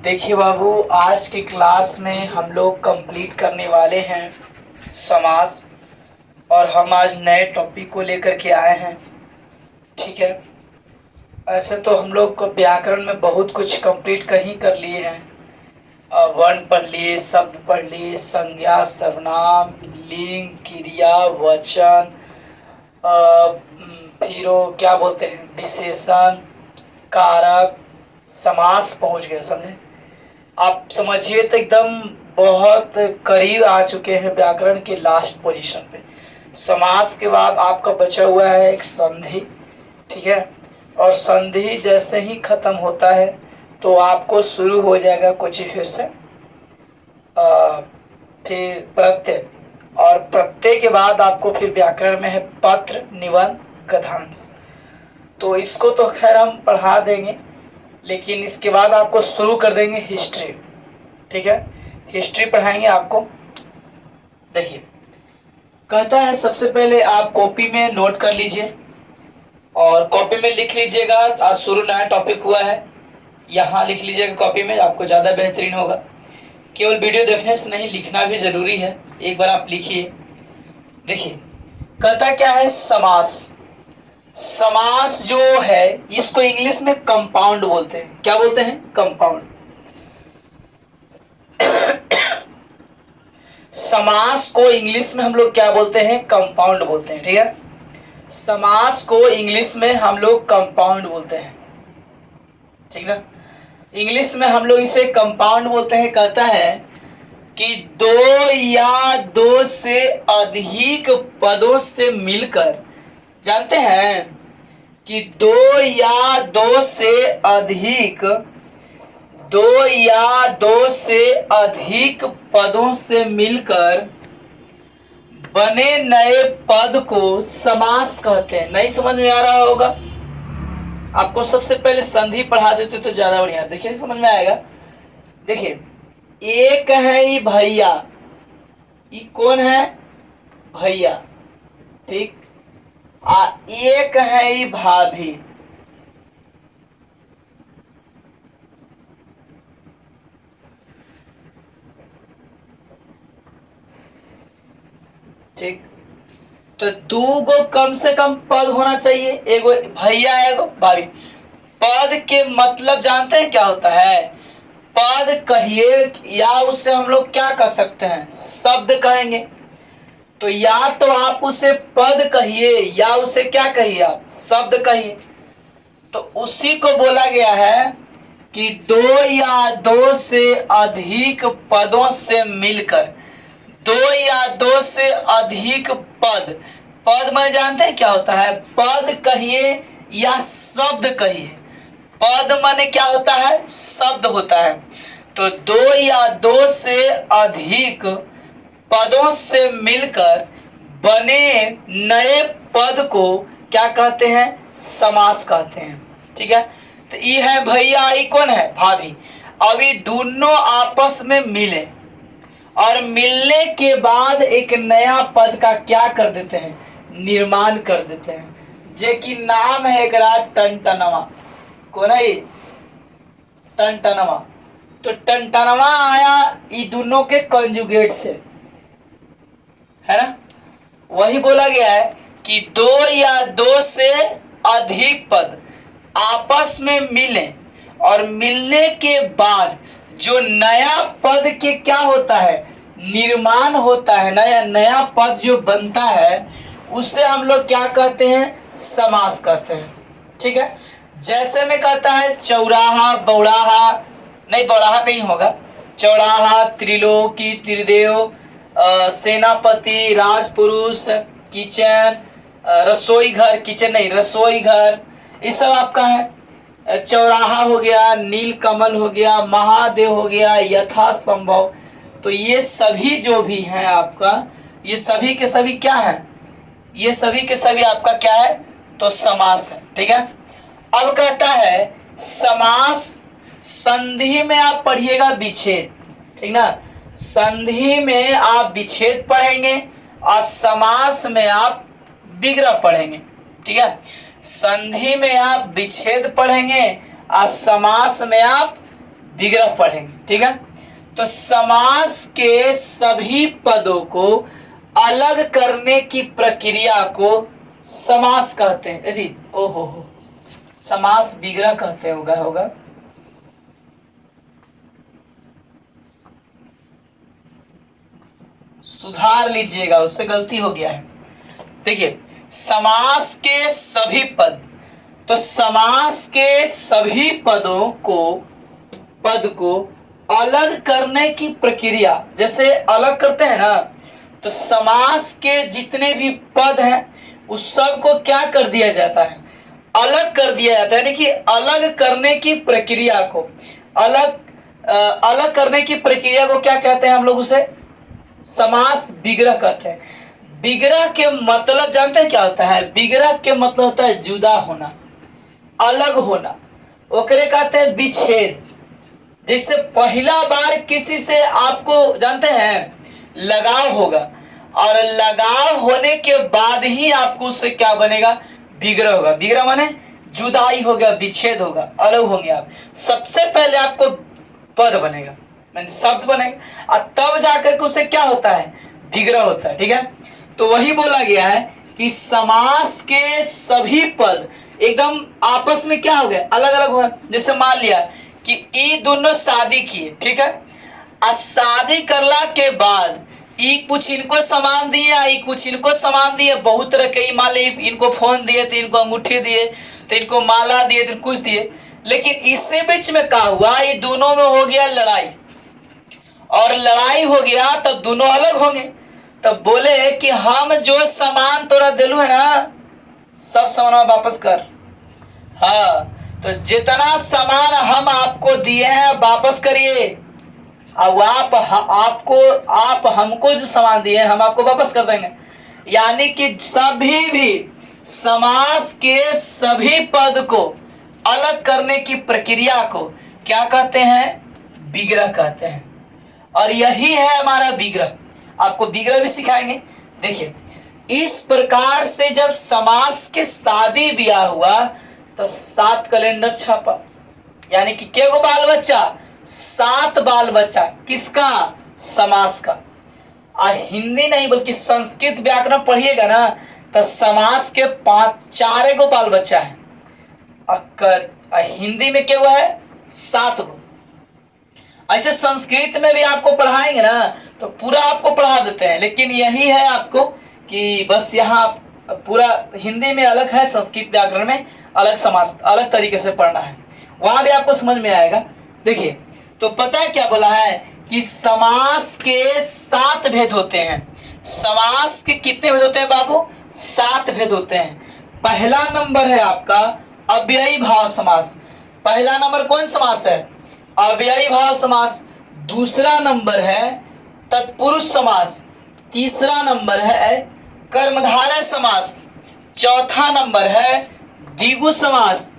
देखिए बाबू, आज की क्लास में हम लोग कंप्लीट करने वाले हैं समास। और हम आज नए टॉपिक को लेकर के आए हैं। ठीक है। ऐसे तो हम लोग को व्याकरण में बहुत कुछ कंप्लीट कहीं कर लिए हैं। वर्ण पढ़ लिए, शब्द पढ़ लिए, संज्ञा, सर्वनाम, लिंग, क्रिया, वचन, फिर वो क्या बोलते हैं, विशेषण, कारक, समास पहुंच गए। समझे? आप समझिए तो एकदम बहुत करीब आ चुके हैं व्याकरण के लास्ट पोजीशन पे। समास के बाद आपका बचा हुआ है एक संधि। ठीक है। और संधि जैसे ही खत्म होता है तो आपको शुरू हो जाएगा कुछ फिर से फिर प्रत्यय। और प्रत्यय के बाद आपको फिर व्याकरण में है पत्र, निबंध, गद्यांश। तो इसको तो खैर हम पढ़ा देंगे, लेकिन इसके बाद आपको शुरू कर देंगे हिस्ट्री। ठीक है। हिस्ट्री पढ़ाएंगे आपको। देखिए, कहता है सबसे पहले आप कॉपी में नोट कर लीजिए और कॉपी में लिख लीजिएगा। आज शुरू नया टॉपिक हुआ है, यहाँ लिख लीजिएगा कॉपी में, आपको ज़्यादा बेहतरीन होगा। केवल वीडियो देखने से नहीं, लिखना भी जरूरी है। एक बार आप लिखिए। देखिए, कहता क्या है, समास। समास जो है इसको इंग्लिश में कंपाउंड बोलते हैं। क्या बोलते हैं? कंपाउंड। समास को इंग्लिश में हम लोग क्या बोलते हैं? कंपाउंड बोलते हैं। ठीक है। समास को इंग्लिश में हम लोग कंपाउंड बोलते हैं। ठीक ना? इंग्लिश में हम लोग इसे कंपाउंड बोलते हैं। कहता है कि दो या दो से अधिक पदों से मिलकर, जानते हैं कि दो या दो से अधिक, दो या दो से अधिक पदों से मिलकर बने नए पद को समास कहते हैं। नहीं समझ में आ रहा होगा? आपको सबसे पहले संधि पढ़ा देते तो ज्यादा बढ़िया। देखिए, समझ में आएगा। देखिए, एक है ये भैया। ये कौन है? भैया। ठीक। एक है ये भाभी। ठीक। तो दो गो कम से कम पद होना चाहिए, एगो भैया एगो भाभी। पद के मतलब जानते हैं क्या होता है? पद कहिए या उससे हम लोग क्या कर सकते हैं? शब्द कहेंगे। तो या तो आप उसे पद कहिए या उसे क्या कहिए? आप शब्द कहिए। तो उसी को बोला गया है कि दो या दो से अधिक पदों से मिलकर, दो या दो से अधिक पद। पद माने जानते हैं क्या होता है? पद कहिए या शब्द कहिए। पद माने क्या होता है? शब्द होता है। तो दो या दो से अधिक पदों से मिलकर बने नए पद को क्या कहते हैं? समास कहते हैं। ठीक है। तो ये है भैया, ये कौन है? भाभी। अभी दोनों आपस में मिले और मिलने के बाद एक नया पद का क्या कर देते हैं? निर्माण कर देते हैं। जे कि नाम है एक टनटनवा। कौन है ये? टनटनवा। तो टनटनवा आया ये दोनों के कंजुगेट से, है ना? वही बोला गया है कि दो या दो से अधिक पद आपस में मिले और मिलने के बाद जो नया पद के क्या होता है? निर्माण होता है। नया पद जो बनता है उसे हम लोग क्या कहते हैं? समास कहते हैं। ठीक है। जैसे में कहता है चौराहा, बौड़ाहा, नहीं बौड़ाहा नहीं होगा, चौराहा, त्रिलोकी, त्रिदेव, सेनापति, राजपुरुष, किचन, रसोई घर, किचन नहीं रसोई घर, ये सब आपका है। चौराहा हो गया, नीलकमल हो गया, महादेव हो गया, यथा संभव। तो ये सभी जो भी हैं आपका, ये सभी के सभी क्या है? ये सभी के सभी आपका क्या है? तो समास है। ठीक है। अब कहता है समास, संधि में आप पढ़िएगा विच्छेद। ठीक ना? संधि में आप विच्छेद पढ़ेंगे और समास में आप विग्रह पढ़ेंगे। ठीक है। संधि में आप विच्छेद पढ़ेंगे और समास में आप विग्रह पढ़ेंगे, ठीक है। तो समास के सभी पदों को अलग करने की प्रक्रिया को समास कहते हैं। यदि ओहो हो, समास विग्रह कहते हैं, होगा सुधार लीजिएगा, उससे गलती हो गया है। देखिए, समास के सभी पद, तो समास के सभी पद को अलग करने की प्रक्रिया, जैसे अलग करते हैं ना, तो समास के जितने भी पद हैं उस सब को क्या कर दिया जाता है, अलग कर दिया जाता है। यानी कि अलग करने की प्रक्रिया को अलग करने की प्रक्रिया को क्या कहते हैं हम लोग, उसे समास विग्रह कहते हैं। विग्रह के मतलब जानते हैं क्या होता है? विग्रह के मतलब होता है जुदा होना, अलग होना, ओकरे कहते हैं विच्छेद। जैसे पहला बार किसी से आपको जानते हैं लगाव होगा, और लगाव होने के बाद ही आपको उससे क्या बनेगा, विग्रह होगा। विग्रह माने जुदाई हो गया, विच्छेद होगा, अलग होंगे आप। सबसे पहले आपको पद बनेगा, शब्द बनेगा, और तब जाकर के उसे क्या होता है, विग्रह होता है, ठीक है। तो वही बोला गया है कि समास के सभी पद एकदम आपस में क्या हो गए, अलग अलग हो गए। जैसे मान लिया कि ई दोनों शादी किए, ठीक है, और शादी करला के बाद ई कुछ इनको सामान दिए, ई कुछ इनको सामान दिए, बहुत तरह के। मान ली इनको फोन दिए तो इनको अंगूठी दिए, तो इनको माला दिए, तो कुछ दिए। लेकिन इससे बीच में क्या हुआ, ये दोनों में हो गया लड़ाई, और लड़ाई हो गया तब दोनों अलग होंगे। तब बोले कि हम जो सामान तोरा दिलू है ना, सब सामान वापस कर। हाँ, तो जितना सामान हम आपको दिए हैं वापस करिए, अब आप हमको जो सामान दिए हैं हम आपको वापस कर देंगे। यानी कि सभी भी समास के सभी पद को अलग करने की प्रक्रिया को क्या कहते हैं, विग्रह कहते हैं। और यही है हमारा विग्रह। आपको विग्रह भी सिखाएंगे। देखिए, इस प्रकार से जब समास के शादी ब्याह हुआ तो 7 कैलेंडर छापा, यानी कि के गो बाल बच्चा, 7 बाल बच्चा। किसका, समास का। हिंदी नहीं बल्कि संस्कृत व्याकरण पढ़िएगा ना, तो समास के 4 गो बाल बच्चा है, हिंदी में क्या हुआ है, 7 गो। ऐसे संस्कृत में भी आपको पढ़ाएंगे ना तो पूरा आपको पढ़ा देते हैं, लेकिन यही है आपको कि बस यहाँ पूरा हिंदी में अलग है, संस्कृत व्याकरण में अलग, समास अलग तरीके से पढ़ना है, वहां भी आपको समझ में आएगा। देखिए, तो पता है क्या बोला है कि समास के 7 भेद होते हैं। समास के कितने भेद होते हैं बाबू, 7 भेद होते हैं। पहला नंबर है आपका अव्ययी भाव समास। पहला नंबर कौन समास है, अव्ययी भाव समास। दूसरा नंबर है तत्पुरुष समास। तीसरा नंबर है कर्मधारय समास। चौथा नंबर है द्विगु समास।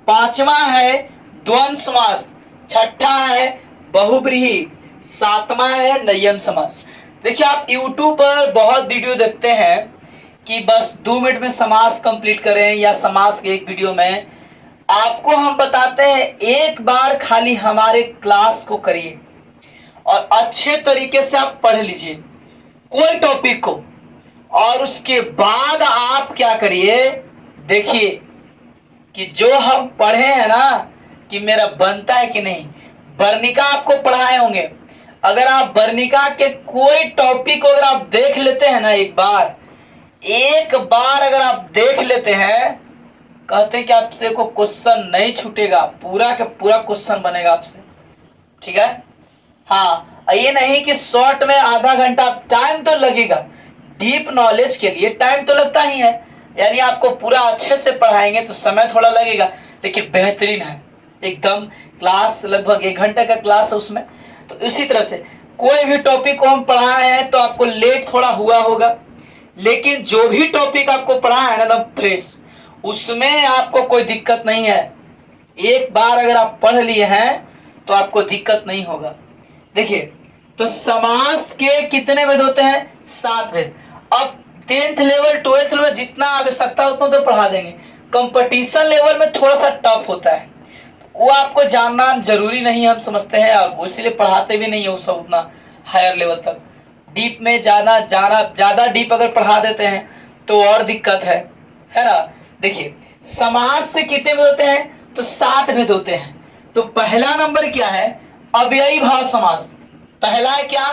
पांचवा है द्वंद्व समास। छठा है बहुब्रीहि। सातवां है नय्यन समास। देखिए, आप YouTube पर बहुत वीडियो देखते हैं कि बस 2 मिनट में समास कंप्लीट करें, या समास के एक वीडियो में। आपको हम बताते हैं, एक बार खाली हमारे क्लास को करिए और अच्छे तरीके से आप पढ़ लीजिए कोई टॉपिक को, और उसके बाद आप क्या करिए, देखिए कि जो हम पढ़े हैं ना कि मेरा बनता है कि नहीं। वर्णिका आपको पढ़ाए होंगे, अगर आप वर्णिका के कोई टॉपिक को अगर आप देख लेते हैं ना, एक बार अगर आप देख लेते हैं, कहते हैं कि आपसे को क्वेश्चन नहीं छूटेगा, पूरा का पूरा क्वेश्चन बनेगा आपसे, ठीक है। हाँ, ये नहीं कि शॉर्ट में आधा घंटा, टाइम तो लगेगा, डीप नॉलेज के लिए टाइम तो लगता ही है। यानी आपको पूरा अच्छे से पढ़ाएंगे तो समय थोड़ा लगेगा, लेकिन बेहतरीन है एकदम। क्लास लगभग 1 घंटे का क्लास है उसमें। तो इसी तरह से कोई भी टॉपिक को हम पढ़ाए हैं तो आपको लेट थोड़ा हुआ होगा, लेकिन जो भी टॉपिक आपको पढ़ाया है ना एकदम फ्रेश, उसमें आपको कोई दिक्कत नहीं है। एक बार अगर आप पढ़ लिए हैं तो आपको दिक्कत नहीं होगा। देखिए, तो समास के कितने भेद होते हैं, 7 भेद। अब 10th लेवल 12th लेवल जितना आवश्यकता उतना तो पढ़ा देंगे। कंपटीशन लेवल में थोड़ा सा टफ होता है, वो आपको जानना जरूरी नहीं हम समझते हैं, और इसीलिए पढ़ाते भी नहीं है वो सब उतना हायर लेवल तक। डीप में जाना ज़्यादा डीप अगर पढ़ा देते हैं तो और दिक्कत है ना। देखिए समास से कितने भेद होते हैं, तो 7 भेद होते हैं। तो पहला नंबर क्या है, अव्ययी भाव समास। पहला है क्या,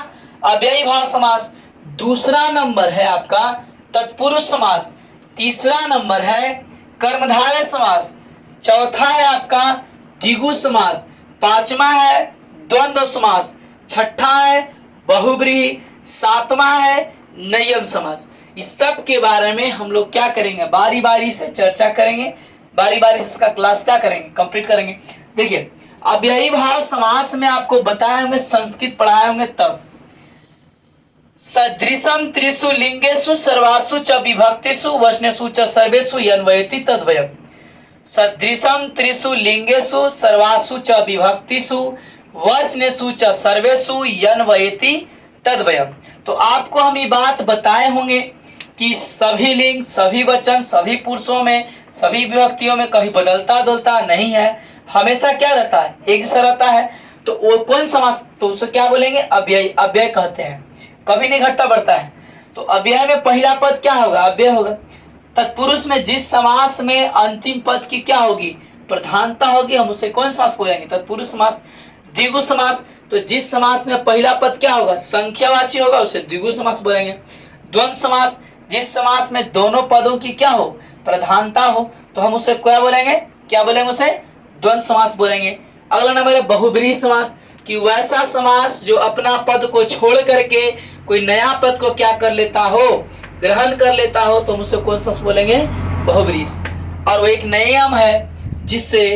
अव्ययी भाव समास। दूसरा नंबर है आपका तत्पुरुष समास। तीसरा नंबर है कर्मधारय समास। चौथा है आपका द्विगु समास। पांचवा है द्वंद्व समास। छठा है बहुब्रीहि। सातवां है नय्यम समास। इस सब के बारे में हम लोग क्या करेंगे, बारी बारी से चर्चा करेंगे, बारी बारी से इसका क्लास क्या करेंगे, कंप्लीट करेंगे। देखिए अव्ययी भाव समास में आपको बताए होंगे, संस्कृत पढ़ाए होंगे तब। सदृशम त्रिषु लिंगेषु सर्वासु च विभक्तिषु वचनेषु च सर्वेषु यन्वयति तद्वयम्। सदृशम त्रिषु लिंगेषु सर्वासु च विभक्तिषु वचनेषु च सर्वेषु यन्वयति तद्वयम्। तो आपको हम ये बात बताए होंगे कि सभी लिंग, सभी वचन, सभी पुरुषों में, सभी विभक्तियों में कहीं बदलता बदलता नहीं है, हमेशा क्या रहता है, एक जैसा रहता है। तो वो कौन समास, तो उसे क्या बोलेंगे, अव्यय, अव्यय कहते हैं, कभी नहीं घटता बढ़ता है। तो अव्यय में पहला पद क्या होगा, अव्यय होगा। तत्पुरुष में जिस समास में अंतिम पद की क्या होगी, प्रधानता होगी, हम उसे कौन समास बोलेंगे, तत्पुरुष समास। द्विगु समास, तो जिस समास में पहला पद क्या होगा, संख्यावाची होगा, उसे द्विगु समास बोलेंगे। द्वंद्व समास, जिस समास में दोनों पदों की क्या हो, प्रधानता हो, तो हम उसे क्या बोलेंगे, क्या बोलेंगे, उसे द्वंद्व समास बोलेंगे। अगला नंबर है बहुब्रीहि समास, कि वैसा समास जो अपना पद को छोड़ करके कोई नया पद को क्या कर लेता हो, ग्रहण कर लेता हो, तो हम उसे कौन समास बोलेंगे, बहुब्रीहि। और वो एक नियम है जिससे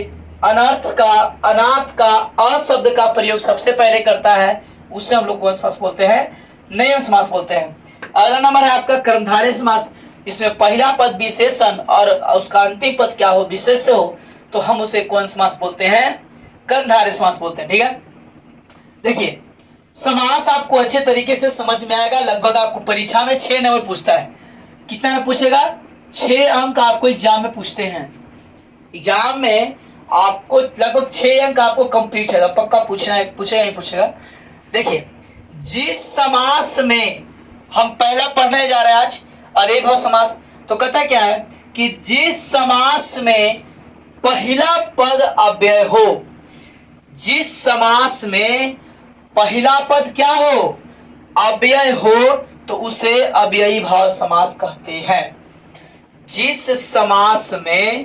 अनर्थ का, अनाथ का, अशब्द का प्रयोग सबसे पहले करता है, उसे हम लोग कौन समास बोलते हैं, नियम समास बोलते हैं। अगला नंबर है आपका कर्मधारय समास, इसमें पहला पद विशेषण और उसका अंतिम पद क्या हो, विशेष्य हो, तो हम उसे कौन समास बोलते हैं, कर्मधारय समास बोलते हैं। ठीक है, देखिए समास आपको अच्छे तरीके से समझ में आएगा। लगभग आपको परीक्षा में 6 नंबर पूछता है। कितना में पूछेगा, 6 अंक आपको एग्जाम में पूछते हैं। एग्जाम में आपको लगभग 6 अंक आपको कंप्लीट है, पक्का पूछना है, पूछेगा ही पूछेगा। देखिए जिस समास में हम पहला पढ़ने जा रहे हैं आज, अव्ययी भाव समास, तो कहता क्या है कि जिस समास में पहला पद अव्यय हो, जिस समास में पहला पद क्या हो, अव्यय हो, तो उसे अव्ययी भाव समास कहते हैं। जिस समास में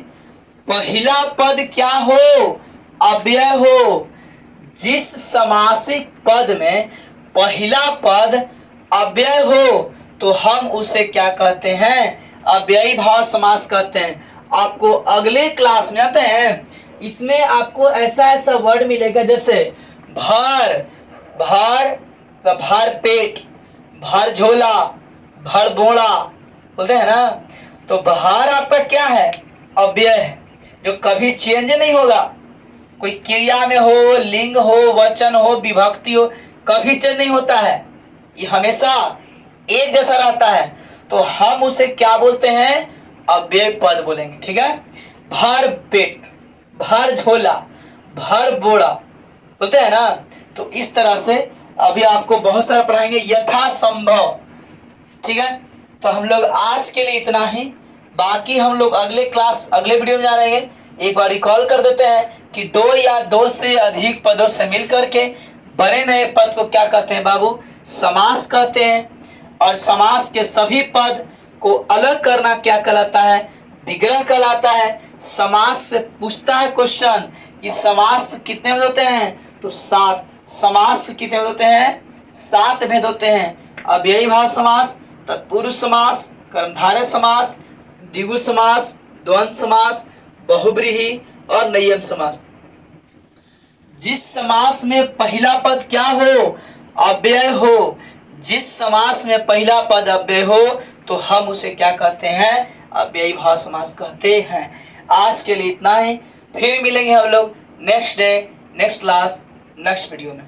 पहला पद क्या हो, अव्यय हो, जिस समासिक पद में पहला पद अव्यय हो, तो हम उसे क्या कहते हैं, अव्ययी भाव समास कहते हैं। आपको अगले क्लास में आते हैं, इसमें आपको ऐसा ऐसा वर्ड मिलेगा, जैसे भर, भर तो भर पेट, भर झोला, भर बोड़ा बोलते हैं ना। तो भर आपका क्या है, अव्यय है, जो कभी चेंज नहीं होगा। कोई क्रिया में हो, लिंग हो, वचन हो, विभक्ति हो, कभी चेंज नहीं होता है, ये हमेशा एक जैसा रहता है। तो हम उसे क्या बोलते हैं, अव्यय पद बोलेंगे। ठीक है, भर पेट, भर झोला, भर बोड़ा बोलते हैं ना। तो इस तरह से अभी आपको बहुत सारा पढ़ाएंगे यथासंभव। ठीक है, तो हम लोग आज के लिए इतना ही, बाकी हम लोग अगले क्लास, अगले वीडियो में जानेंगे। एक बार रिकॉल कर देते हैं कि 2 या 2 से अधिक पदों से मिल करके बने नए पद को क्या कहते हैं बाबू, समास कहते हैं। और समास के सभी पद को अलग करना क्या कहलाता है, विग्रह कहलाता है। समास से पूछता है क्वेश्चन कि समास कितने भेद होते हैं, तो 7। समास कितने भेद होते हैं, 7 भेद होते हैं। अव्ययी भाव समास, तत्पुरुष समास, कर्मधारय समास, द्विगु समास, द्वंद्व समास, बहुब्रीहि और नय्यम समास। जिस समास में पहला पद क्या हो, अव्यय हो, जिस समास में पहला पद अव्यय हो, तो हम उसे क्या कहते हैं, अव्ययी भाव समास कहते हैं। आज के लिए इतना ही, फिर मिलेंगे हम लोग next day, next class, next video में।